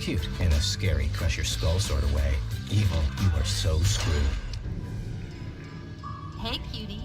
Cute in a scary, crush your skull sort of way. Evil, you are so screwed. Hey, cutie.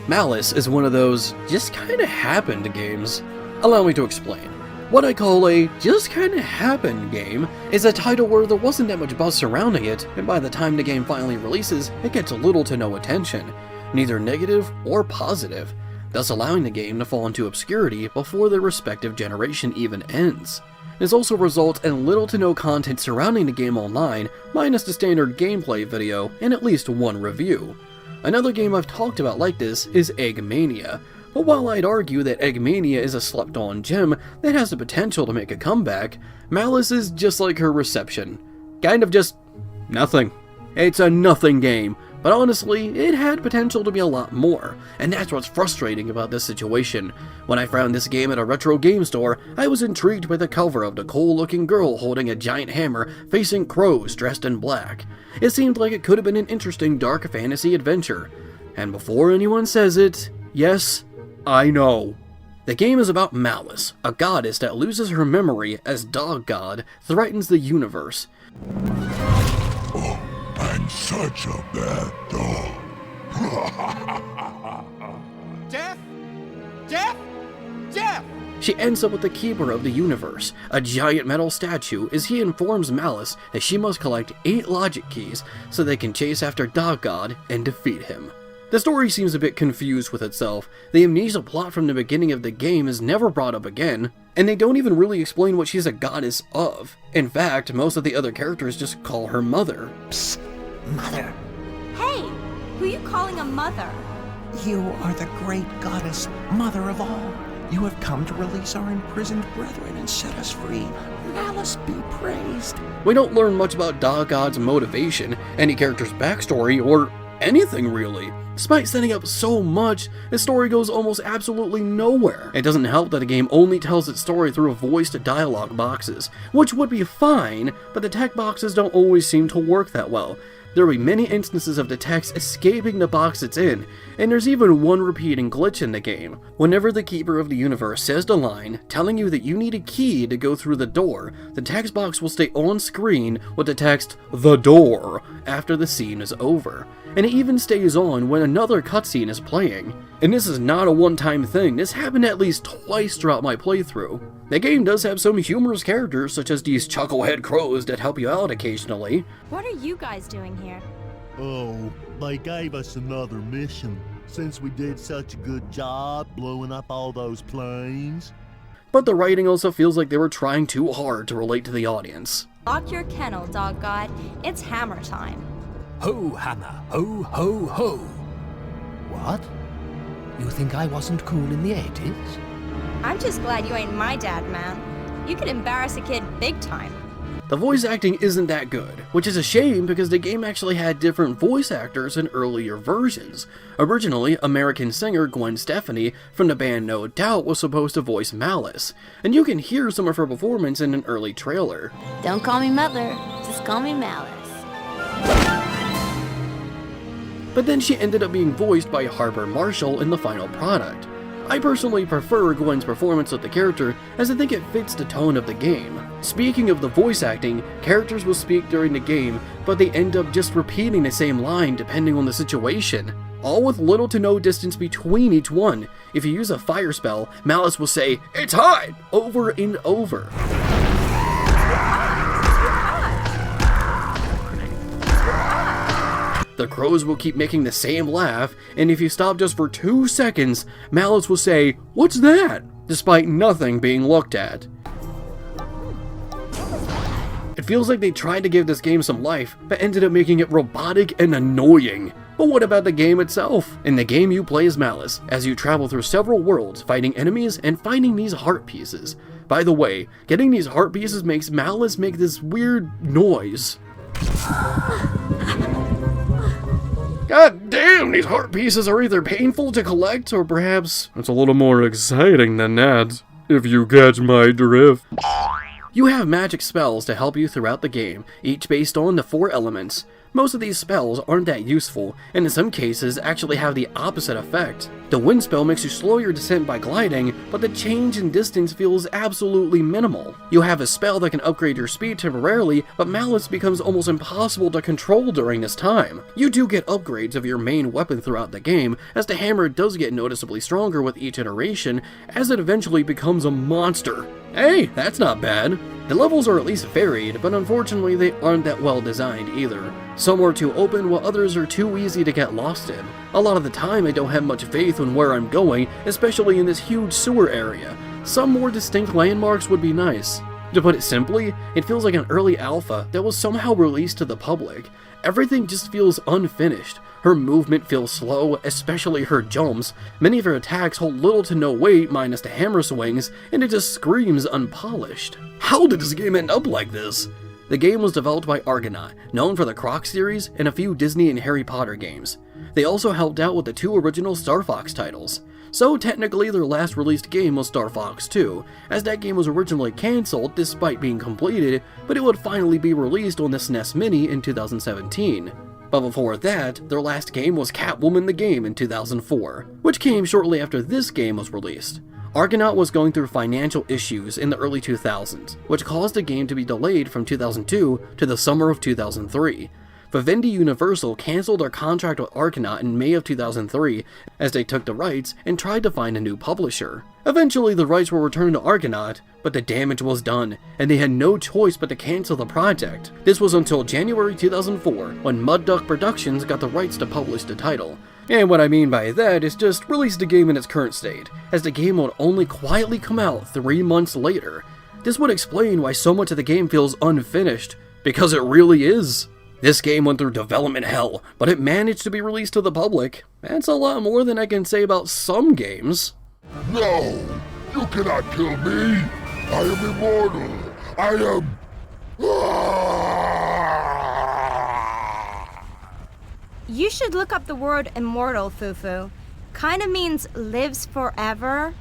Malice is one of those just kinda happened games. Allow me to explain. What I call a just kinda happened game is a title where there wasn't that much buzz surrounding it, and by the time the game finally releases, it gets little to no attention, neither negative or positive, thus allowing the game to fall into obscurity before their respective generation even ends. This also results in little to no content surrounding the game online, minus the standard gameplay video and at least one review. Another game I've talked about like this is Eggmania, but while I'd argue that Eggmania is a slept-on gem that has the potential to make a comeback, Malice is just like her reception. Kind of just nothing. It's a nothing game, but honestly, it had potential to be a lot more, and that's what's frustrating about this situation. When I found this game at a retro game store, I was intrigued by the cover of the cool-looking girl holding a giant hammer facing crows dressed in black. It seemed like it could have been an interesting dark fantasy adventure. And before anyone says it, yes, I know. The game is about Malice, a goddess that loses her memory as Dog God threatens the universe. Oh, I'm such a bad dog. Death! Death! Death! She ends up with the Keeper of the Universe, a giant metal statue, as he informs Malice that she must collect 8 logic keys so they can chase after Dog God and defeat him. The story seems a bit confused with itself. The amnesia plot from the beginning of the game is never brought up again, and they don't even really explain what she's a goddess of. In fact, most of the other characters just call her Mother. Psst, Mother. Hey, who you calling a mother? You are the great goddess, Mother of all. You have come to release our imprisoned brethren and set us free. Malice be praised. We don't learn much about Dog God's motivation, any character's backstory, or anything really. Despite setting up so much, the story goes almost absolutely nowhere. It doesn't help that the game only tells its story through voiced dialogue boxes, which would be fine, but the text boxes don't always seem to work that well. There will be many instances of the text escaping the box it's in, and there's even one repeating glitch in the game. Whenever the Keeper of the Universe says the line, telling you that you need a key to go through the door, the text box will stay on screen with the text, "The door," after the scene is over. And it even stays on when another cutscene is playing. And this is not a one-time thing, this happened at least twice throughout my playthrough. The game does have some humorous characters, such as these chucklehead crows that help you out occasionally. What are you guys doing here? Oh, they gave us another mission, since we did such a good job blowing up all those planes. But the writing also feels like they were trying too hard to relate to the audience. Lock your kennel, Dog God. It's hammer time. Ho, hammer, ho, ho, ho. What? You think I wasn't cool in the 80s? I'm just glad you ain't my dad, man. You could embarrass a kid big time. The voice acting isn't that good, which is a shame because the game actually had different voice actors in earlier versions. Originally, American singer Gwen Stefani from the band No Doubt was supposed to voice Malice, and you can hear some of her performance in an early trailer. Don't call me Mother, just call me Malice. But then she ended up being voiced by Harper Marshall in the final product. I personally prefer Gwen's performance of the character as I think it fits the tone of the game. Speaking of the voice acting, characters will speak during the game, but they end up just repeating the same line depending on the situation, all with little to no distance between each one. If you use a fire spell, Malice will say, "It's hot!" over and over. The crows will keep making the same laugh, and if you stop just for 2 seconds, Malice will say, "What's that?" despite nothing being looked at. It feels like they tried to give this game some life, but ended up making it robotic and annoying. But what about the game itself? In the game you play as Malice, as you travel through several worlds, fighting enemies and finding these heart pieces. By the way, getting these heart pieces makes Malice make this weird noise. God damn, these heart pieces are either painful to collect, or perhaps it's a little more exciting than that. if you catch my drift. You have magic spells to help you throughout the game, each based on the 4 elements. Most of these spells aren't that useful, and in some cases actually have the opposite effect. The wind spell makes you slow your descent by gliding, but the change in distance feels absolutely minimal. You have a spell that can upgrade your speed temporarily, but Malice becomes almost impossible to control during this time. You do get upgrades of your main weapon throughout the game, as the hammer does get noticeably stronger with each iteration, as it eventually becomes a monster. Hey, that's not bad. The levels are at least varied, but unfortunately they aren't that well designed either. Some are too open while others are too easy to get lost in. A lot of the time I don't have much faith in where I'm going, especially in this huge sewer area. Some more distinct landmarks would be nice. To put it simply, it feels like an early alpha that was somehow released to the public. Everything just feels unfinished. Her movement feels slow, especially her jumps. Many of her attacks hold little to no weight minus the hammer swings, and it just screams unpolished. How did this game end up like this? The game was developed by Argonaut, known for the Croc series and a few Disney and Harry Potter games. They also helped out with the 2 original Star Fox titles. So technically their last released game was Star Fox 2, as that game was originally cancelled despite being completed, but it would finally be released on the SNES Mini in 2017. But before that, their last game was Catwoman the Game in 2004, which came shortly after this game was released. Argonaut was going through financial issues in the early 2000s, which caused the game to be delayed from 2002 to the summer of 2003. Vivendi Universal cancelled their contract with Argonaut in May of 2003 as they took the rights and tried to find a new publisher. Eventually the rights were returned to Argonaut, but the damage was done, and they had no choice but to cancel the project. This was until January 2004, when Mud Duck Productions got the rights to publish the title. And what I mean by that is just release the game in its current state, as the game would only quietly come out 3 months later. This would explain why so much of the game feels unfinished, because it really is. This game went through development hell, but it managed to be released to the public. That's a lot more than I can say about some games. No! You cannot kill me! I am immortal! I am... You should look up the word immortal, Fufu. Kinda means lives forever.